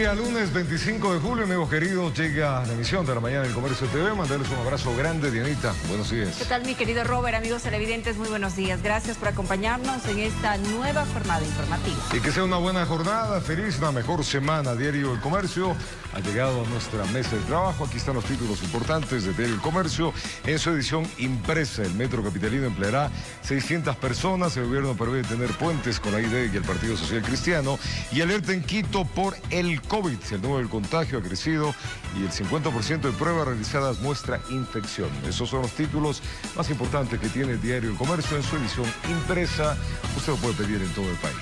día, lunes 25 de julio, amigos queridos, llega la emisión de la mañana del Comercio TV. Mandarles un abrazo grande, Dianita. Buenos días. ¿Qué tal, mi querido Robert? Amigos televidentes, muy buenos días. Gracias por acompañarnos en esta nueva jornada informativa. Y que sea una buena jornada, feliz, una mejor semana. Diario El Comercio ha llegado a nuestra mesa de trabajo. Aquí están los títulos importantes de Diario El Comercio. En su edición impresa, el Metro Capitalino empleará 600 personas. El gobierno prevé tener puentes con la ID y el Partido Social Cristiano. Y alerta en Quito por el COVID. El número del contagio ha crecido y el 50% de pruebas realizadas muestra infección. Esos son los títulos más importantes que tiene el Diario El Comercio en su edición impresa. Usted lo puede pedir en todo el país.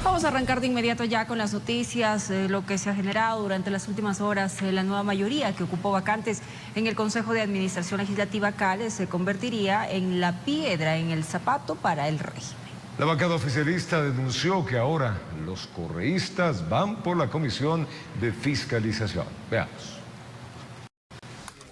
Vamos a arrancar de inmediato ya con las noticias, lo que se ha generado durante las últimas horas. La nueva mayoría que ocupó vacantes en el Consejo de Administración Legislativa CAL se convertiría en la piedra en el zapato para el régimen. La bancada oficialista denunció que ahora los correístas van por la Comisión de Fiscalización. Veamos.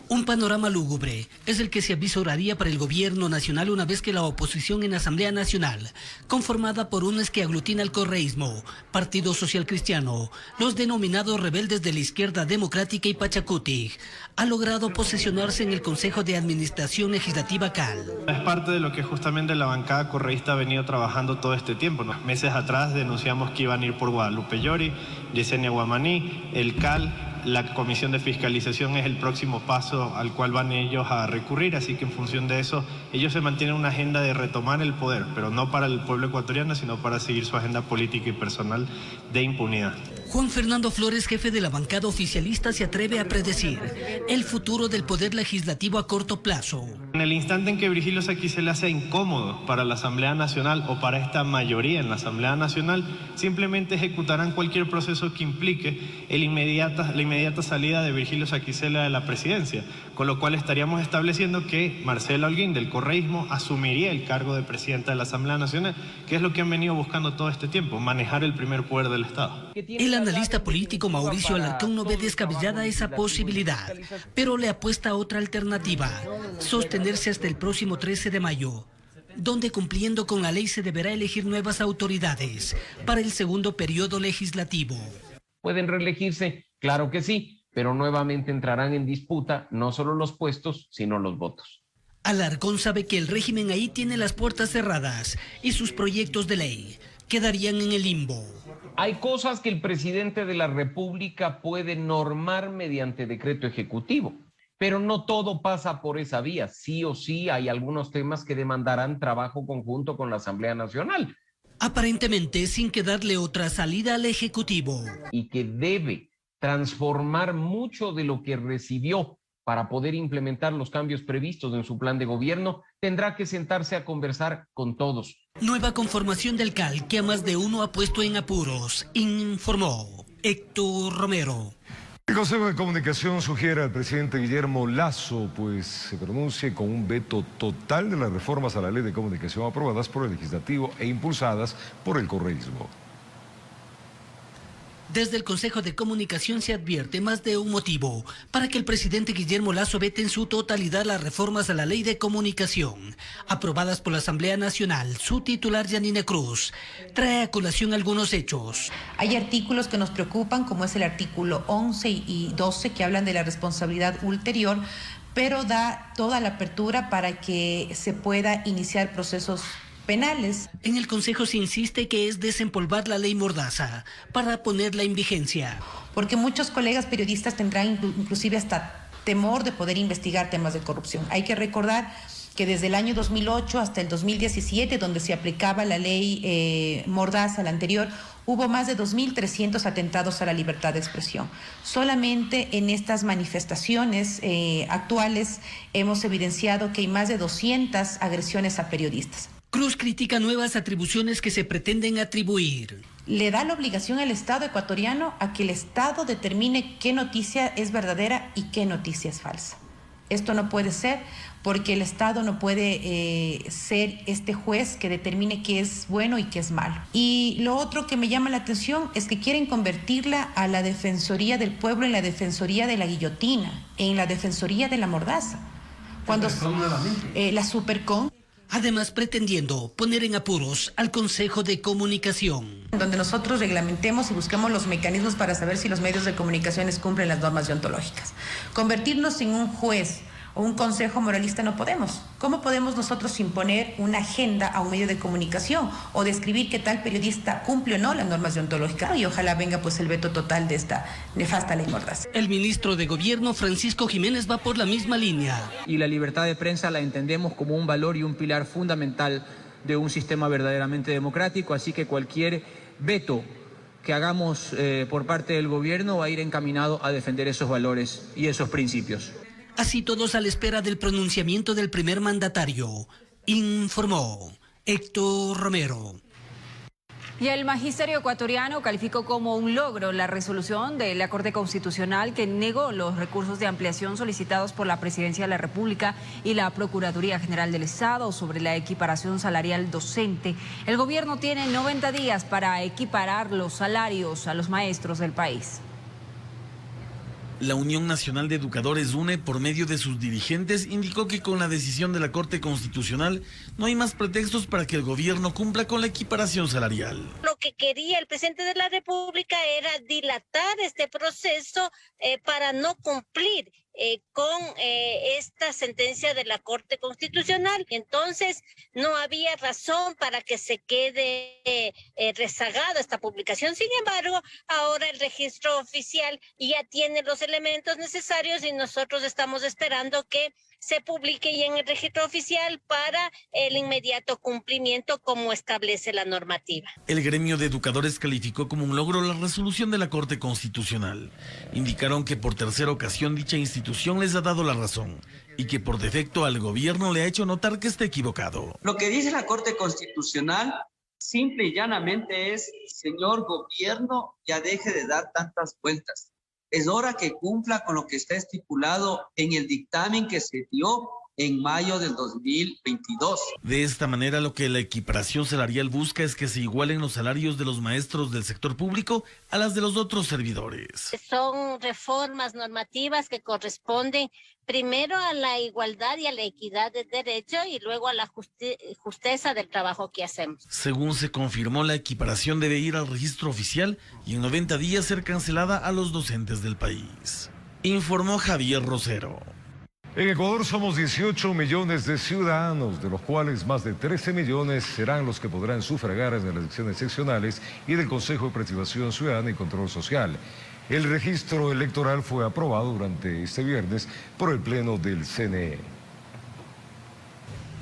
Un panorama lúgubre es el que se avisoraría para el gobierno nacional una vez que la oposición en Asamblea Nacional, conformada por unos que aglutina el correísmo, Partido Social Cristiano, los denominados rebeldes de la izquierda democrática y Pachacuti, ha logrado posicionarse en el Consejo de Administración Legislativa CAL. Es parte de lo que justamente la bancada correísta ha venido trabajando todo este tiempo, ¿no? Meses atrás denunciamos que iban a ir por Guadalupe Llori, Yesenia Guamaní, el CAL. La comisión de fiscalización es el próximo paso al cual van ellos a recurrir, así que en función de eso ellos se mantienen una agenda de retomar el poder, pero no para el pueblo ecuatoriano, sino para seguir su agenda política y personal de impunidad. Juan Fernando Flores, jefe de la bancada oficialista, se atreve a predecir el futuro del poder legislativo a corto plazo. En el instante en que Virgilio Saquí se le hace incómodo para la Asamblea Nacional o para esta mayoría en la Asamblea Nacional, simplemente ejecutarán cualquier proceso que implique la inmediata salida de Virgilio Saquicela de la presidencia, con lo cual estaríamos estableciendo que Marcela Holguín del correísmo asumiría el cargo de presidenta de la Asamblea Nacional, que es lo que han venido buscando todo este tiempo, manejar el primer poder del Estado. El analista político Mauricio Alarcón no ve descabellada esa posibilidad, pero le apuesta a otra alternativa: sostenerse hasta el próximo 13 de mayo, donde cumpliendo con la ley se deberá elegir nuevas autoridades para el segundo periodo legislativo. ¿Pueden reelegirse? Claro que sí, pero nuevamente entrarán en disputa no solo los puestos, sino los votos. Alarcón sabe que el régimen ahí tiene las puertas cerradas y sus proyectos de ley quedarían en el limbo. Hay cosas que el presidente de la República puede normar mediante decreto ejecutivo, pero no todo pasa por esa vía. Sí o sí hay algunos temas que demandarán trabajo conjunto con la Asamblea Nacional. Aparentemente sin que darle otra salida al Ejecutivo. Y que debe transformar mucho de lo que recibió para poder implementar los cambios previstos en su plan de gobierno, tendrá que sentarse a conversar con todos. Nueva conformación del CAL que a más de uno ha puesto en apuros, informó Héctor Romero. El Consejo de Comunicación sugiere al presidente Guillermo Lasso se pronuncie con un veto total de las reformas a la ley de comunicación aprobadas por el legislativo e impulsadas por el correísmo. Desde el Consejo de Comunicación se advierte más de un motivo para que el presidente Guillermo Lasso vete en su totalidad las reformas a la ley de comunicación aprobadas por la Asamblea Nacional. Su titular, Yanina Cruz, trae a colación algunos hechos. Hay artículos que nos preocupan, como es el artículo 11 y 12, que hablan de la responsabilidad ulterior, pero da toda la apertura para que se pueda iniciar procesos penales. En el Consejo se insiste que es desempolvar la ley Mordaza para ponerla en vigencia. Porque muchos colegas periodistas tendrán inclusive hasta temor de poder investigar temas de corrupción. Hay que recordar que desde el año 2008 hasta el 2017, donde se aplicaba la ley Mordaza, la anterior, hubo más de 2.300 atentados a la libertad de expresión. Solamente en estas manifestaciones actuales hemos evidenciado que hay más de 200 agresiones a periodistas. Cruz critica nuevas atribuciones que se pretenden atribuir. Le da la obligación al Estado ecuatoriano a que el Estado determine qué noticia es verdadera y qué noticia es falsa. Esto no puede ser, porque el Estado no puede ser este juez que determine qué es bueno y qué es malo. Y lo otro que me llama la atención es que quieren convertirla a la Defensoría del Pueblo en la Defensoría de la Guillotina, en la Defensoría de la Mordaza. Cuando la Supercon además pretendiendo poner en apuros al Consejo de Comunicación. Donde nosotros reglamentemos y busquemos los mecanismos para saber si los medios de comunicación cumplen las normas deontológicas. Convertirnos en un juez o un consejo moralista no podemos. ¿Cómo podemos nosotros imponer una agenda a un medio de comunicación o describir que tal periodista cumple o no las normas deontológicas? Y ojalá venga pues el veto total de esta nefasta ley Mordaza. El ministro de Gobierno, Francisco Jiménez, va por la misma línea. Y la libertad de prensa la entendemos como un valor y un pilar fundamental de un sistema verdaderamente democrático, así que cualquier veto que hagamos por parte del gobierno va a ir encaminado a defender esos valores y esos principios. Así todos a la espera del pronunciamiento del primer mandatario, informó Héctor Romero. Y el magisterio ecuatoriano calificó como un logro la resolución de la Corte Constitucional que negó los recursos de ampliación solicitados por la Presidencia de la República y la Procuraduría General del Estado sobre la equiparación salarial docente. El gobierno tiene 90 días para equiparar los salarios a los maestros del país. La Unión Nacional de Educadores UNE, por medio de sus dirigentes, indicó que con la decisión de la Corte Constitucional no hay más pretextos para que el gobierno cumpla con la equiparación salarial. Lo que quería el presidente de la República era dilatar este proceso para no cumplir con esta sentencia de la Corte Constitucional. Entonces, no había razón para que se quede rezagada esta publicación. Sin embargo, ahora el registro oficial ya tiene los elementos necesarios y nosotros estamos esperando que se publique ya en el registro oficial para el inmediato cumplimiento como establece la normativa. El gremio de educadores calificó como un logro la resolución de la Corte Constitucional. Indicaron que por tercera ocasión dicha institución les ha dado la razón y que por defecto al gobierno le ha hecho notar que está equivocado. Lo que dice la Corte Constitucional simple y llanamente es: señor gobierno, ya deje de dar tantas vueltas. Es hora que cumpla con lo que está estipulado en el dictamen que se dio en mayo del 2022. De esta manera, lo que la equiparación salarial busca es que se igualen los salarios de los maestros del sector público a las de los otros servidores. Son reformas normativas que corresponden primero a la igualdad y a la equidad de derecho y luego a la justeza del trabajo que hacemos. Según se confirmó, la equiparación debe ir al registro oficial y en 90 días ser cancelada a los docentes del país. Informó Javier Rosero. En Ecuador somos 18 millones de ciudadanos, de los cuales más de 13 millones serán los que podrán sufragar en las elecciones seccionales y del Consejo de Participación Ciudadana y Control Social. El registro electoral fue aprobado durante este viernes por el Pleno del CNE.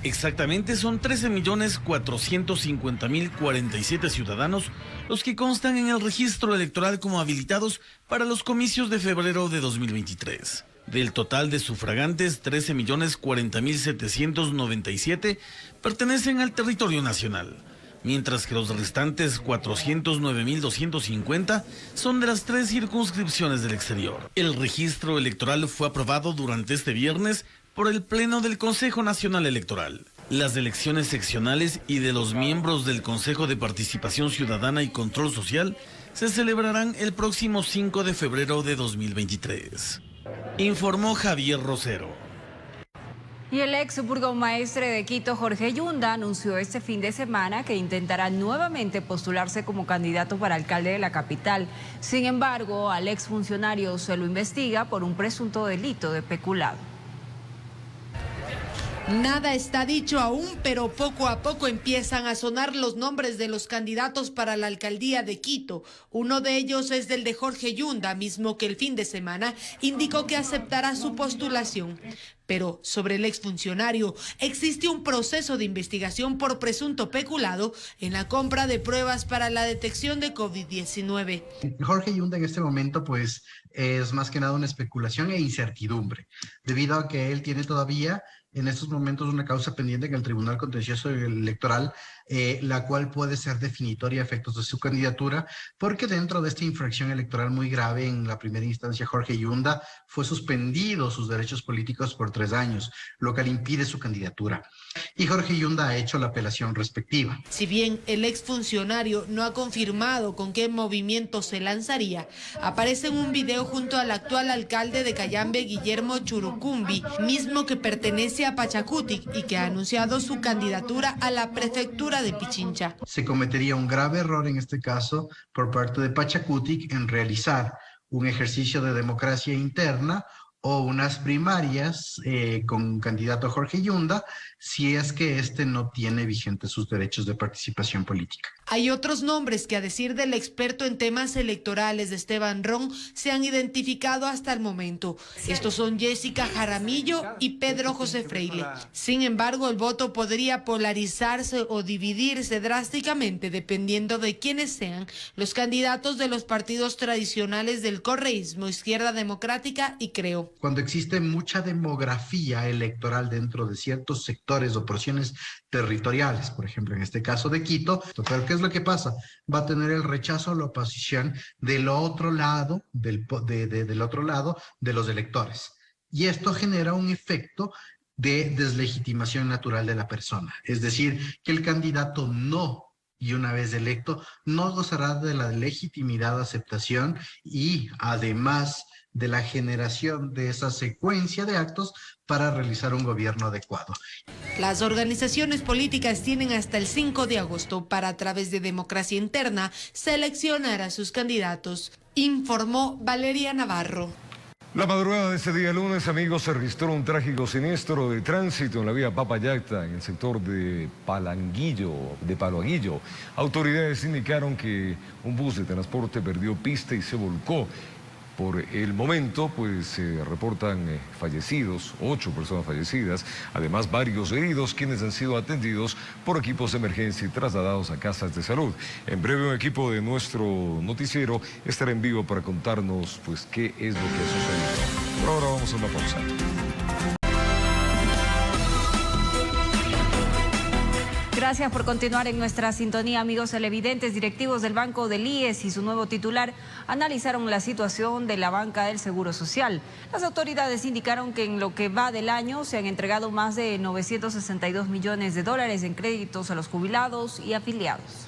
Exactamente, son 13.450.047 ciudadanos los que constan en el registro electoral como habilitados para los comicios de febrero de 2023. Del total de sufragantes, 13.040.797 pertenecen al territorio nacional, mientras que los restantes 409.250 son de las 3 circunscripciones del exterior. El registro electoral fue aprobado durante este viernes por el Pleno del Consejo Nacional Electoral. Las elecciones seccionales y de los miembros del Consejo de Participación Ciudadana y Control Social se celebrarán el próximo 5 de febrero de 2023. Informó Javier Rosero. Y el ex burgomaestre de Quito, Jorge Yunda, anunció este fin de semana que intentará nuevamente postularse como candidato para alcalde de la capital. Sin embargo, al exfuncionario se lo investiga por un presunto delito de peculado. Nada está dicho aún, pero poco a poco empiezan a sonar los nombres de los candidatos para la alcaldía de Quito. Uno de ellos es del de Jorge Yunda, mismo que el fin de semana indicó que aceptará su postulación. Pero sobre el exfuncionario existe un proceso de investigación por presunto peculado en la compra de pruebas para la detección de COVID-19. Jorge Yunda en este momento pues es más que nada una especulación e incertidumbre, debido a que él tiene todavía en estos momentos una causa pendiente en el Tribunal Contencioso Electoral la cual puede ser definitoria a efectos de su candidatura, porque dentro de esta infracción electoral muy grave, en la primera instancia Jorge Yunda fue suspendido sus derechos políticos por 3 años, lo que le impide su candidatura. Y Jorge Yunda ha hecho la apelación respectiva. Si bien el exfuncionario no ha confirmado con qué movimiento se lanzaría, aparece en un video junto al actual alcalde de Cayambe, Guillermo Churucumbi, mismo que pertenece a Pachacutic y que ha anunciado su candidatura a la prefectura de Pichincha. Se cometería un grave error en este caso por parte de Pachacutic en realizar un ejercicio de democracia interna o unas primarias con candidato Jorge Yunda, si es que este no tiene vigentes sus derechos de participación política. Hay otros nombres que, a decir del experto en temas electorales de Esteban Ron, se han identificado hasta el momento. Estos son Jessica Jaramillo y Pedro José Freile. Sin embargo, el voto podría polarizarse o dividirse drásticamente dependiendo de quiénes sean los candidatos de los partidos tradicionales del correísmo, Izquierda Democrática y Creo. Cuando existe mucha demografía electoral dentro de ciertos sectores o porciones territoriales, por ejemplo, en este caso de Quito, pero ¿qué es lo que pasa? Va a tener el rechazo o la oposición del otro lado, del otro lado de los electores. Y esto genera un efecto de deslegitimación natural de la persona. Es decir, que el candidato no, y una vez electo, no gozará de la legitimidad, aceptación y además de la generación de esa secuencia de actos para realizar un gobierno adecuado. Las organizaciones políticas tienen hasta el 5 de agosto para, a través de democracia interna, seleccionar a sus candidatos, informó Valeria Navarro. La madrugada de ese día lunes, amigos, se registró un trágico siniestro de tránsito en la vía Papayacta, en el sector de Paloaguillo. Autoridades indicaron que un bus de transporte perdió pista y se volcó. Por el momento, pues se reportan fallecidos, 8 personas fallecidas, además varios heridos, quienes han sido atendidos por equipos de emergencia y trasladados a casas de salud. En breve, un equipo de nuestro noticiero estará en vivo para contarnos, pues, qué es lo que ha sucedido. Por ahora vamos a una pausa. Gracias por continuar en nuestra sintonía, amigos televidentes. Directivos del Banco del IES y su nuevo titular analizaron la situación de la banca del Seguro Social. Las autoridades indicaron que en lo que va del año se han entregado más de 962 millones de dólares en créditos a los jubilados y afiliados.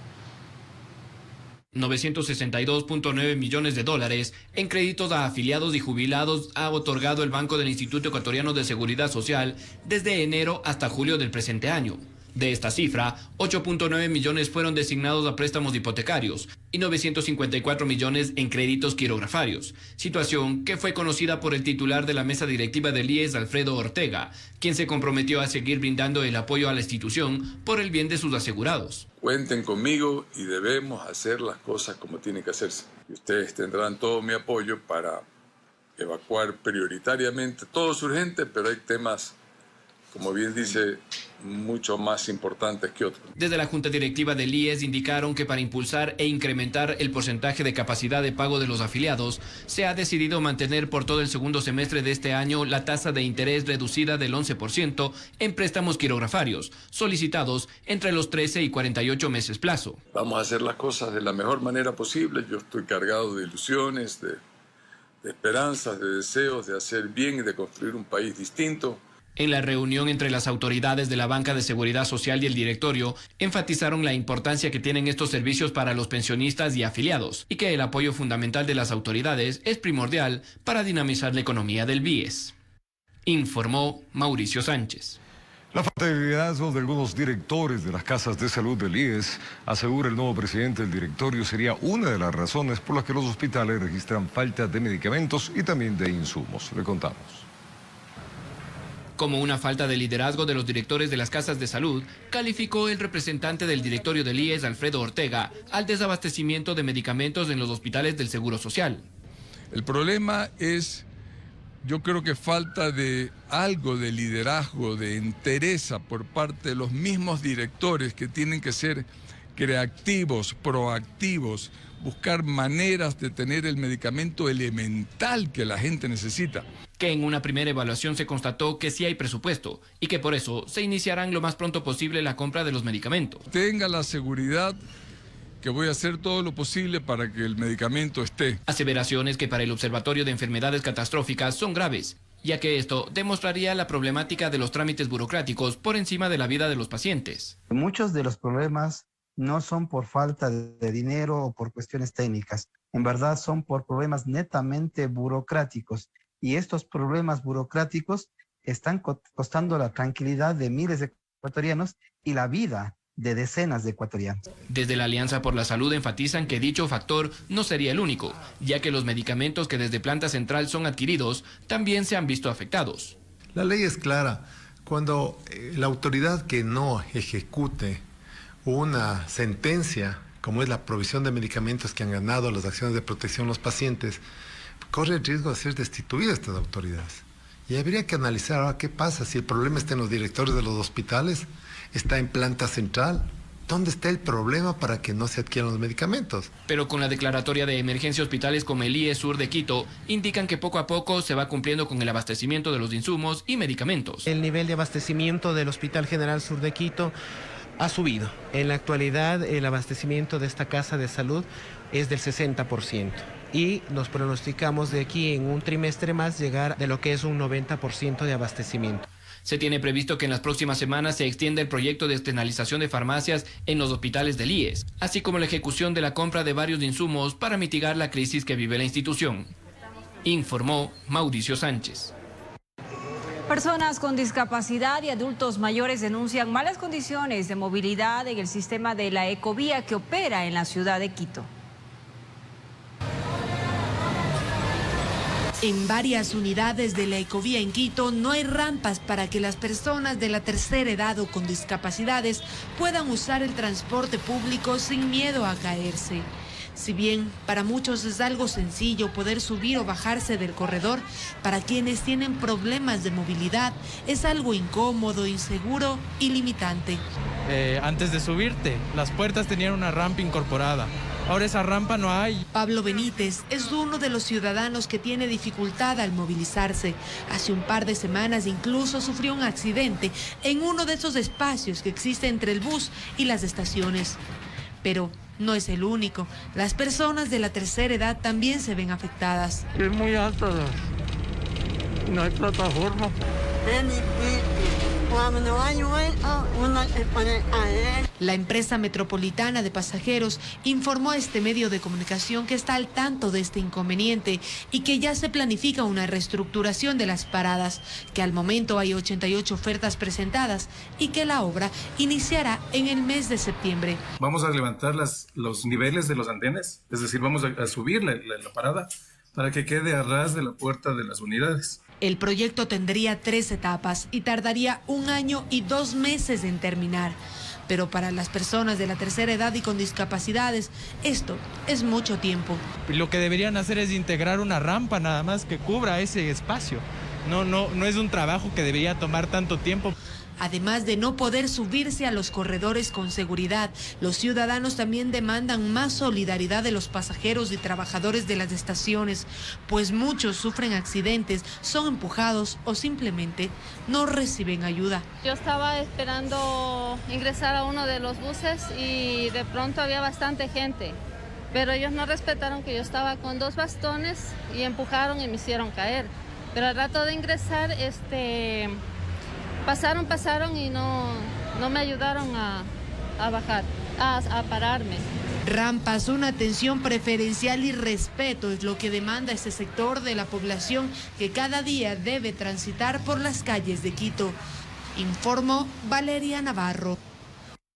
962.9 millones de dólares en créditos a afiliados y jubilados ha otorgado el Banco del Instituto Ecuatoriano de Seguridad Social desde enero hasta julio del presente año. De esta cifra, 8.9 millones fueron designados a préstamos hipotecarios y 954 millones en créditos quirografarios, situación que fue conocida por el titular de la mesa directiva del IES, Alfredo Ortega, quien se comprometió a seguir brindando el apoyo a la institución por el bien de sus asegurados. Cuenten conmigo y debemos hacer las cosas como tienen que hacerse. Y ustedes tendrán todo mi apoyo para evacuar prioritariamente. Todo es urgente, pero hay temas, como bien dice, mucho más importantes que otros. Desde la Junta Directiva del IES indicaron que para impulsar e incrementar el porcentaje de capacidad de pago de los afiliados, se ha decidido mantener por todo el segundo semestre de este año la tasa de interés reducida del 11% en préstamos quirografarios, solicitados entre los 13 y 48 meses plazo. Vamos a hacer las cosas de la mejor manera posible. Yo estoy cargado de ilusiones, de esperanzas, de deseos de hacer bien y de construir un país distinto. En la reunión entre las autoridades de la Banca de Seguridad Social y el directorio, enfatizaron la importancia que tienen estos servicios para los pensionistas y afiliados, y que el apoyo fundamental de las autoridades es primordial para dinamizar la economía del BIES. Informó Mauricio Sánchez. La falta de liderazgo de algunos directores de las casas de salud del IES, asegura el nuevo presidente del directorio, sería una de las razones por las que los hospitales registran falta de medicamentos y también de insumos. Le contamos. Como una falta de liderazgo de los directores de las casas de salud, calificó el representante del directorio del IES, Alfredo Ortega, al desabastecimiento de medicamentos en los hospitales del Seguro Social. El problema es, yo creo que falta de algo de liderazgo, de entereza por parte de los mismos directores que tienen que ser creativos, proactivos, buscar maneras de tener el medicamento elemental que la gente necesita. Que en una primera evaluación se constató que sí hay presupuesto y que por eso se iniciarán lo más pronto posible la compra de los medicamentos. Tenga la seguridad que voy a hacer todo lo posible para que el medicamento esté. Aseveraciones que para el Observatorio de Enfermedades Catastróficas son graves, ya que esto demostraría la problemática de los trámites burocráticos por encima de la vida de los pacientes. Muchos de los problemas no son por falta de dinero o por cuestiones técnicas, en verdad son por problemas netamente burocráticos, y estos problemas burocráticos están costando la tranquilidad de miles de ecuatorianos y la vida de decenas de ecuatorianos. Desde la Alianza por la Salud enfatizan que dicho factor no sería el único, ya que los medicamentos que desde Planta Central son adquiridos también se han visto afectados. La ley es clara. Cuando la autoridad que no ejecute una sentencia, como es la provisión de medicamentos que han ganado las acciones de protección a los pacientes, corre el riesgo de ser destituida estas autoridades. Y habría que analizar ahora qué pasa si el problema está en los directores de los hospitales, está en Planta Central. ¿Dónde está el problema para que no se adquieran los medicamentos? Pero con la declaratoria de emergencia, hospitales como el IES Sur de Quito indican que poco a poco se va cumpliendo con el abastecimiento de los insumos y medicamentos. El nivel de abastecimiento del Hospital General Sur de Quito ha subido. En la actualidad, el abastecimiento de esta casa de salud es del 60%. Y nos pronosticamos de aquí en un trimestre más llegar de lo que es un 90% de abastecimiento. Se tiene previsto que en las próximas semanas se extienda el proyecto de externalización de farmacias en los hospitales del IES, así como la ejecución de la compra de varios insumos para mitigar la crisis que vive la institución. Informó Mauricio Sánchez. Personas con discapacidad y adultos mayores denuncian malas condiciones de movilidad en el sistema de la Ecovía que opera en la ciudad de Quito. En varias unidades de la Ecovía en Quito no hay rampas para que las personas de la tercera edad o con discapacidades puedan usar el transporte público sin miedo a caerse. Si bien para muchos es algo sencillo poder subir o bajarse del corredor, para quienes tienen problemas de movilidad es algo incómodo, inseguro y limitante. Antes de subirte, las puertas tenían una rampa incorporada. Ahora esa rampa no hay. Pablo Benítez es uno de los ciudadanos que tiene dificultad al movilizarse. Hace un par de semanas incluso sufrió un accidente en uno de esos espacios que existe entre el bus y las estaciones. Pero no es el único. Las personas de la tercera edad también se ven afectadas. Es muy alta, no hay plataforma. La empresa metropolitana de pasajeros informó a este medio de comunicación que está al tanto de este inconveniente y que ya se planifica una reestructuración de las paradas, que al momento hay 88 ofertas presentadas y que la obra iniciará en el mes de septiembre. Vamos a levantar los niveles de los andenes, es decir, vamos a subir la parada para que quede a ras de la puerta de las unidades. El proyecto tendría 3 etapas y tardaría 1 año y 2 meses en terminar. Pero para las personas de la tercera edad y con discapacidades, esto es mucho tiempo. Lo que deberían hacer es integrar una rampa nada más que cubra ese espacio. No es un trabajo que debería tomar tanto tiempo. Además de no poder subirse a los corredores con seguridad, los ciudadanos también demandan más solidaridad de los pasajeros y trabajadores de las estaciones, pues muchos sufren accidentes, son empujados o simplemente no reciben ayuda. Yo estaba esperando ingresar a uno de los buses y de pronto había bastante gente, pero ellos no respetaron que yo estaba con 2 bastones y empujaron y me hicieron caer. Pero al rato de ingresar, pasaron y no me ayudaron a bajar, a pararme. Rampas, una atención preferencial y respeto es lo que demanda este sector de la población que cada día debe transitar por las calles de Quito. Informó Valeria Navarro.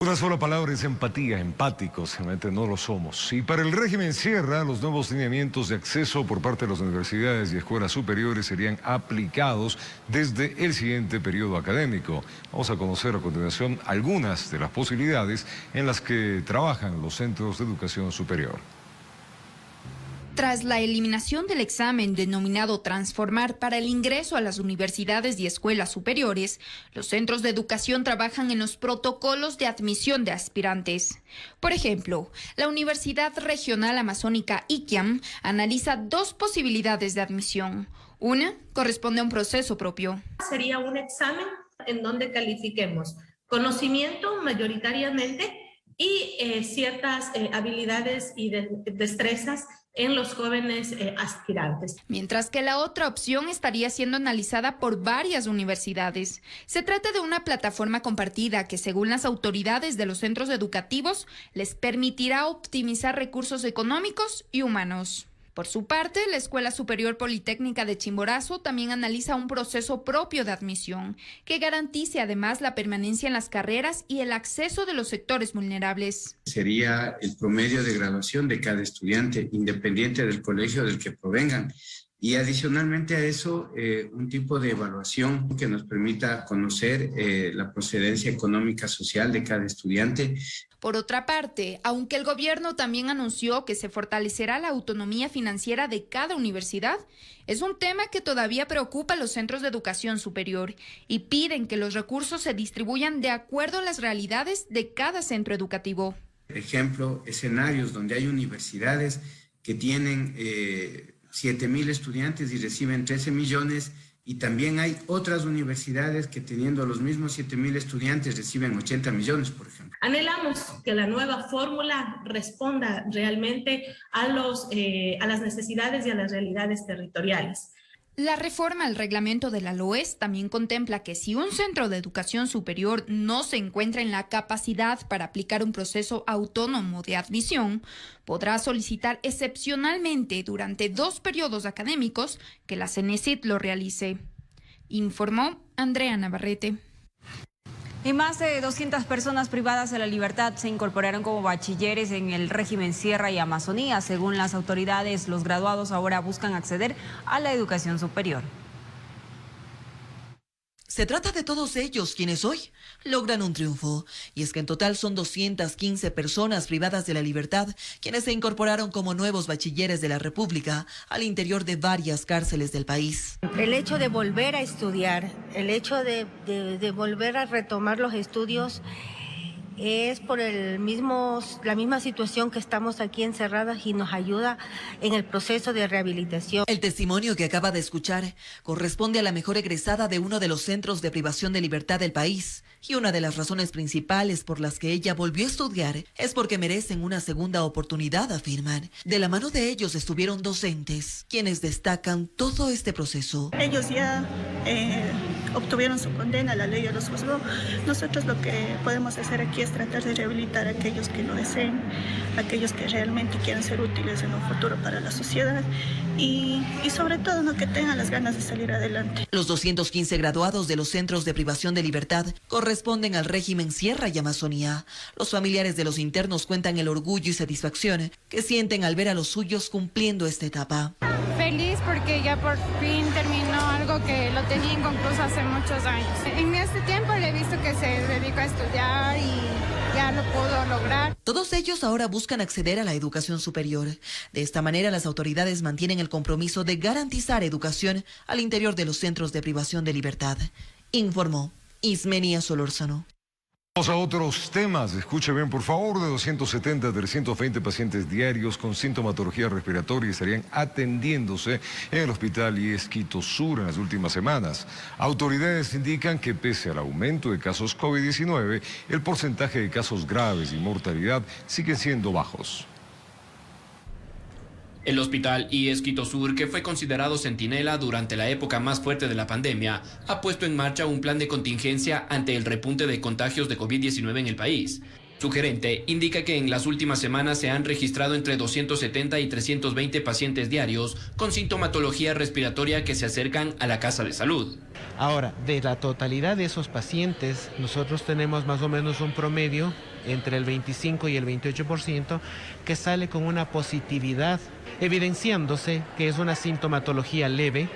Una sola palabra es empatía, empáticos, realmente no lo somos. Y para el régimen Sierra, los nuevos lineamientos de acceso por parte de las universidades y escuelas superiores serían aplicados desde el siguiente periodo académico. Vamos a conocer a continuación algunas de las posibilidades en las que trabajan los centros de educación superior. Tras la eliminación del examen denominado Transformar para el ingreso a las universidades y escuelas superiores, los centros de educación trabajan en los protocolos de admisión de aspirantes. Por ejemplo, la Universidad Regional Amazónica ICAM analiza 2 posibilidades de admisión. Una corresponde a un proceso propio. Sería un examen en donde califiquemos conocimiento mayoritariamente y ciertas habilidades y destrezas en los jóvenes aspirantes. Mientras que la otra opción estaría siendo analizada por varias universidades. Se trata de una plataforma compartida que, según las autoridades de los centros educativos, les permitirá optimizar recursos económicos y humanos. Por su parte, la Escuela Superior Politécnica de Chimborazo también analiza un proceso propio de admisión que garantice además la permanencia en las carreras y el acceso de los sectores vulnerables. Sería el promedio de graduación de cada estudiante, independiente del colegio del que provengan. Y adicionalmente a eso, un tipo de evaluación que nos permita conocer la procedencia económica social de cada estudiante. Por otra parte, aunque el gobierno también anunció que se fortalecerá la autonomía financiera de cada universidad, es un tema que todavía preocupa a los centros de educación superior y piden que los recursos se distribuyan de acuerdo a las realidades de cada centro educativo. Ejemplo, escenarios donde hay universidades que tienen 7.000 estudiantes y reciben 13 millones, y también hay otras universidades que teniendo los mismos 7.000 estudiantes reciben 80 millones, por ejemplo. Anhelamos que la nueva fórmula responda realmente a las necesidades y a las realidades territoriales. La reforma al reglamento de la LOES también contempla que si un centro de educación superior no se encuentra en la capacidad para aplicar un proceso autónomo de admisión, podrá solicitar excepcionalmente durante 2 periodos académicos que la CENESID lo realice. Informó Andrea Navarrete. Y más de 200 personas privadas de la libertad se incorporaron como bachilleres en el régimen Sierra y Amazonía. Según las autoridades, los graduados ahora buscan acceder a la educación superior. Se trata de todos ellos quienes hoy logran un triunfo. Y es que en total son 215 personas privadas de la libertad quienes se incorporaron como nuevos bachilleres de la República al interior de varias cárceles del país. El hecho de volver a estudiar, el hecho de volver a retomar los estudios es por la misma situación que estamos aquí encerradas y nos ayuda en el proceso de rehabilitación. El testimonio que acaba de escuchar corresponde a la mejor egresada de uno de los centros de privación de libertad del país. Y una de las razones principales por las que ella volvió a estudiar es porque merecen una segunda oportunidad, afirman. De la mano de ellos estuvieron docentes, quienes destacan todo este proceso. Ellos ya obtuvieron su condena, la ley ya los juzgó. Nosotros lo que podemos hacer aquí es tratar de rehabilitar a aquellos que lo deseen, aquellos que realmente quieran ser útiles en un futuro para la sociedad y sobre todo ¿no? que tengan las ganas de salir adelante. Los 215 graduados de los centros de privación de libertad corresponden al régimen Sierra y Amazonía. Los familiares de los internos cuentan el orgullo y satisfacción que sienten al ver a los suyos cumpliendo esta etapa. Feliz porque ya por fin terminó algo que lo tenía inconcluso hace muchos años. En este tiempo le he visto que se dedicó a estudiar y ya lo pudo lograr. Todos ellos ahora buscan acceder a la educación superior. De esta manera, las autoridades mantienen el compromiso de garantizar educación al interior de los centros de privación de libertad. Informó Ismenia Solórzano. Vamos a otros temas. Escuche bien, por favor. De 270 a 320 pacientes diarios con sintomatología respiratoria estarían atendiéndose en el hospital IES Quito Sur en las últimas semanas. Autoridades indican que pese al aumento de casos COVID-19, el porcentaje de casos graves y mortalidad siguen siendo bajos. El hospital IES Quito Sur, que fue considerado centinela durante la época más fuerte de la pandemia, ha puesto en marcha un plan de contingencia ante el repunte de contagios de COVID-19 en el país. Su gerente indica que en las últimas semanas se han registrado entre 270 y 320 pacientes diarios con sintomatología respiratoria que se acercan a la casa de salud. Ahora, de la totalidad de esos pacientes, nosotros tenemos más o menos un promedio entre el 25 y el 28% que sale con una positividad, evidenciándose que es una sintomatología leve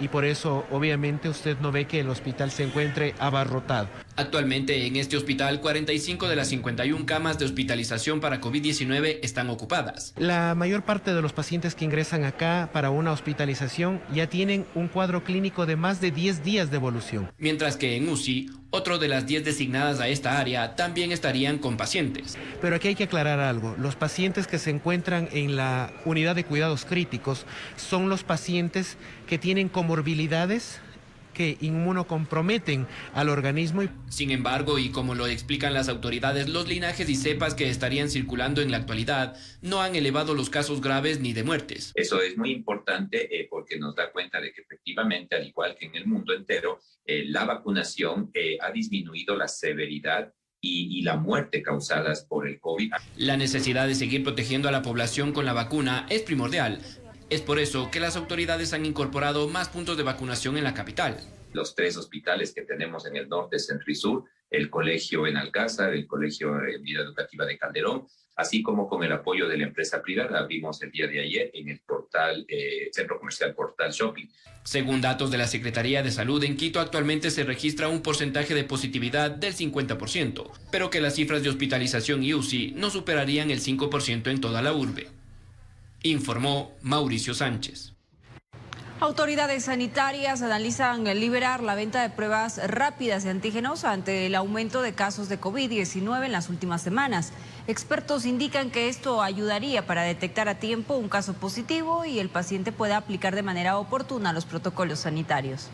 y por eso obviamente usted no ve que el hospital se encuentre abarrotado. Actualmente en este hospital 45 de las 51 camas de hospitalización para COVID-19 están ocupadas. La mayor parte de los pacientes que ingresan acá para una hospitalización ya tienen un cuadro clínico de más de 10 días de evolución. Mientras que en UCI, otro de las 10 designadas a esta área también estarían con pacientes. Pero aquí hay que aclarar algo. Los pacientes que se encuentran en la unidad de cuidados críticos son los pacientes que tienen comorbilidades que inmunocomprometen al organismo. Sin embargo, y como lo explican las autoridades, los linajes y cepas que estarían circulando en la actualidad no han elevado los casos graves ni de muertes. Eso es muy importante porque nos da cuenta de que efectivamente, al igual que en el mundo entero, la vacunación ha disminuido la severidad y la muerte causadas por el COVID. La necesidad de seguir protegiendo a la población con la vacuna es primordial. Es por eso que las autoridades han incorporado más puntos de vacunación en la capital. Los 3 hospitales que tenemos en el norte, centro y sur, el colegio en Alcázar, el colegio de vida educativa de Calderón, así como con el apoyo de la empresa privada, abrimos el día de ayer en el portal, centro comercial Portal Shopping. Según datos de la Secretaría de Salud, en Quito actualmente se registra un porcentaje de positividad del 50%, pero que las cifras de hospitalización y UCI no superarían el 5% en toda la urbe. Informó Mauricio Sánchez. Autoridades sanitarias analizan liberar la venta de pruebas rápidas de antígenos ante el aumento de casos de COVID-19 en las últimas semanas. Expertos indican que esto ayudaría para detectar a tiempo un caso positivo y el paciente pueda aplicar de manera oportuna los protocolos sanitarios.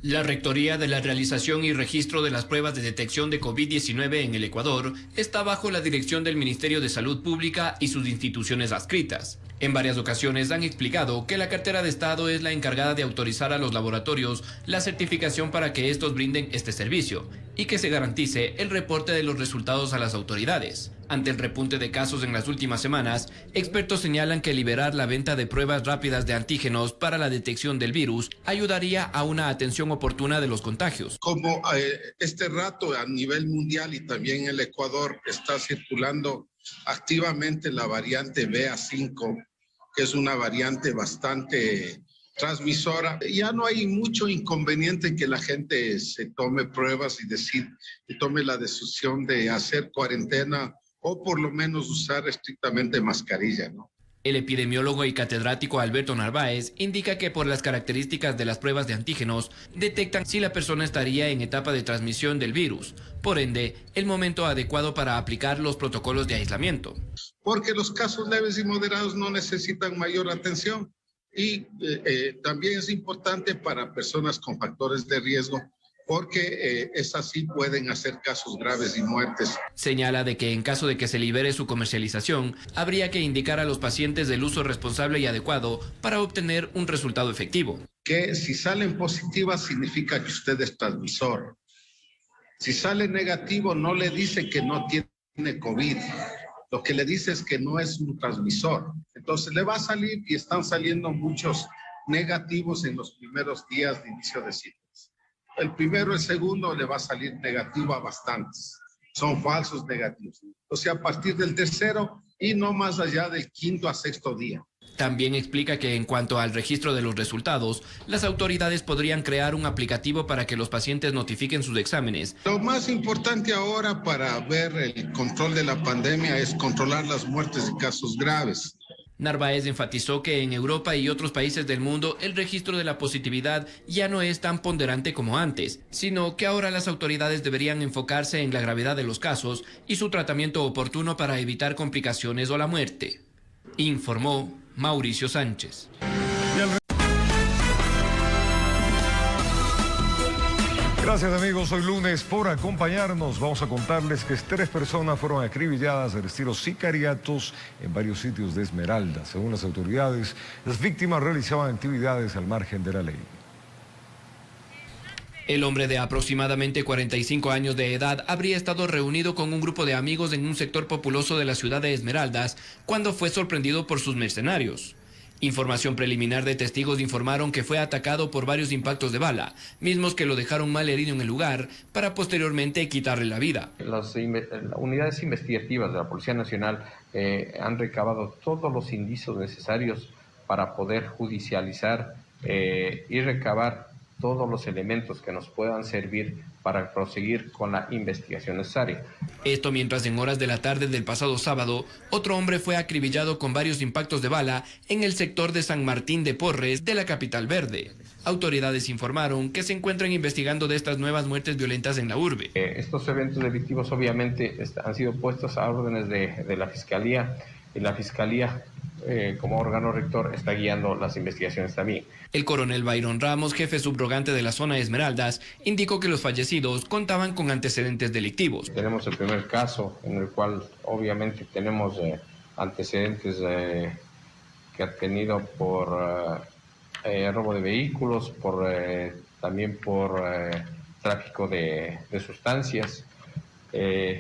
La Rectoría de la Realización y Registro de las Pruebas de Detección de COVID-19 en el Ecuador está bajo la dirección del Ministerio de Salud Pública y sus instituciones adscritas. En varias ocasiones han explicado que la cartera de Estado es la encargada de autorizar a los laboratorios la certificación para que estos brinden este servicio y que se garantice el reporte de los resultados a las autoridades. Ante el repunte de casos en las últimas semanas, expertos señalan que liberar la venta de pruebas rápidas de antígenos para la detección del virus ayudaría a una atención oportuna de los contagios. Como este rato a nivel mundial y también en el Ecuador está circulando activamente la variante BA5, que es una variante bastante transmisora, ya no hay mucho inconveniente en que la gente se tome pruebas y tome la decisión de hacer cuarentena o por lo menos usar estrictamente mascarilla, ¿no? El epidemiólogo y catedrático Alberto Narváez indica que por las características de las pruebas de antígenos detectan si la persona estaría en etapa de transmisión del virus, por ende, el momento adecuado para aplicar los protocolos de aislamiento. Porque los casos leves y moderados no necesitan mayor atención y también es importante para personas con factores de riesgo porque es así pueden hacer casos graves y muertes. Señala de que en caso de que se libere su comercialización, habría que indicar a los pacientes del uso responsable y adecuado para obtener un resultado efectivo. Que si salen positivas significa que usted es transmisor. Si sale negativo no le dice que no tiene COVID. Lo que le dice es que no es un transmisor. Entonces le va a salir y están saliendo muchos negativos en los primeros días de inicio de síntomas. El primero, el segundo le va a salir negativo a bastantes. Son falsos negativos. O sea, a partir del tercero y no más allá del 5º a 6º día. También explica que en cuanto al registro de los resultados, las autoridades podrían crear un aplicativo para que los pacientes notifiquen sus exámenes. Lo más importante ahora para ver el control de la pandemia es controlar las muertes y casos graves. Narváez enfatizó que en Europa y otros países del mundo el registro de la positividad ya no es tan ponderante como antes, sino que ahora las autoridades deberían enfocarse en la gravedad de los casos y su tratamiento oportuno para evitar complicaciones o la muerte. Informó Mauricio Sánchez. Gracias amigos, hoy lunes por acompañarnos. Vamos a contarles que 3 personas fueron acribilladas al estilo sicariatos en varios sitios de Esmeralda. Según las autoridades, las víctimas realizaban actividades al margen de la ley. El hombre de aproximadamente 45 años de edad habría estado reunido con un grupo de amigos en un sector populoso de la ciudad de Esmeraldas cuando fue sorprendido por sus mercenarios. Información preliminar de testigos informaron que fue atacado por varios impactos de bala, mismos que lo dejaron mal herido en el lugar para posteriormente quitarle la vida. Las unidades investigativas de la Policía Nacional han recabado todos los indicios necesarios para poder judicializar y recabar todos los elementos que nos puedan servir para proseguir con la investigación necesaria. Esto mientras en horas de la tarde del pasado sábado, otro hombre fue acribillado con varios impactos de bala en el sector de San Martín de Porres de la capital verde. Autoridades informaron que se encuentran investigando de estas nuevas muertes violentas en la urbe. Estos eventos delictivos obviamente han sido puestos a órdenes de la Fiscalía, y la Fiscalía como órgano rector está guiando las investigaciones también. El coronel Byron Ramos, jefe subrogante de la zona de Esmeraldas, indicó que los fallecidos contaban con antecedentes delictivos. Tenemos el primer caso en el cual obviamente tenemos antecedentes que ha tenido por robo de vehículos, también por tráfico de sustancias,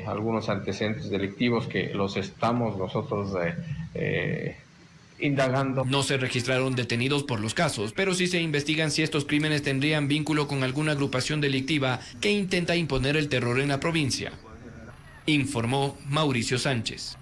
algunos antecedentes delictivos que los estamos nosotros indagando. No se registraron detenidos por los casos, pero sí se investigan si estos crímenes tendrían vínculo con alguna agrupación delictiva que intenta imponer el terror en la provincia, informó Mauricio Sánchez.